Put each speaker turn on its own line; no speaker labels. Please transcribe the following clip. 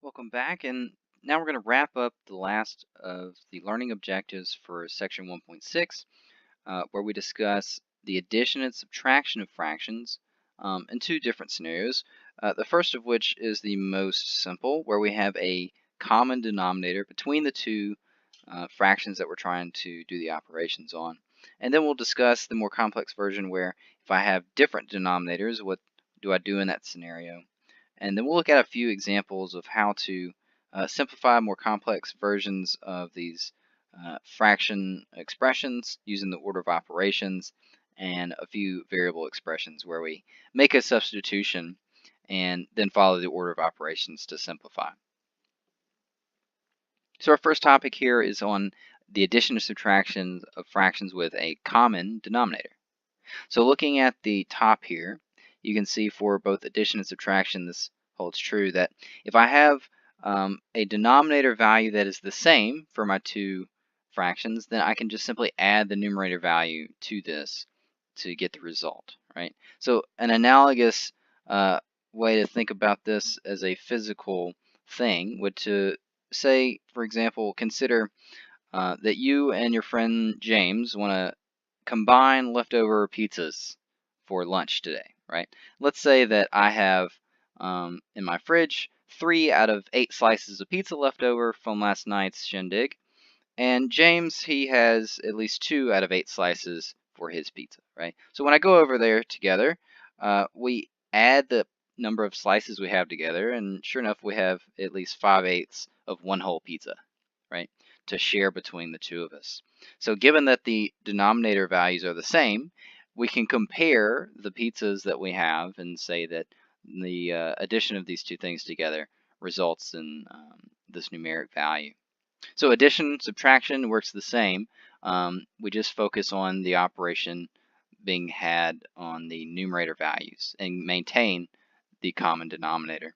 Welcome back, and now we're going to wrap up the last of the learning objectives for section 1.6, where we discuss the addition and subtraction of fractions in two different scenarios. The first of which is the most simple, where we have a common denominator between the two fractions that we're trying to do the operations on. And then we'll discuss the more complex version where if I have different denominators, what do I do in that scenario? And then we'll look at a few examples of how to simplify more complex versions of these fraction expressions using the order of operations and a few variable expressions where we make a substitution and then follow the order of operations to simplify. So our first topic here is on the addition or subtraction of fractions with a common denominator. So looking at the top here, you can see for both addition and subtraction, this holds true that if I have a denominator value that is the same for my two fractions, then I can just simply add the numerator value to this to get the result, right? So an analogous way to think about this as a physical thing would to say, for example, consider that you and your friend James want to combine leftover pizzas for lunch today, right? Let's say that I have in my fridge 3 out of 8 slices of pizza left over from last night's shindig, and James, he has at least 2 out of 8 slices for his pizza, right? So when I go over there together, we add the number of slices we have together, and sure enough, we have at least 5/8 of one whole pizza, right, to share between the two of us. So given that the denominator values are the same, we can compare the pizzas that we have and say that the addition of these two things together results in this numeric value. So addition, subtraction works the same. We just focus on the operation being had on the numerator values and maintain the common denominator.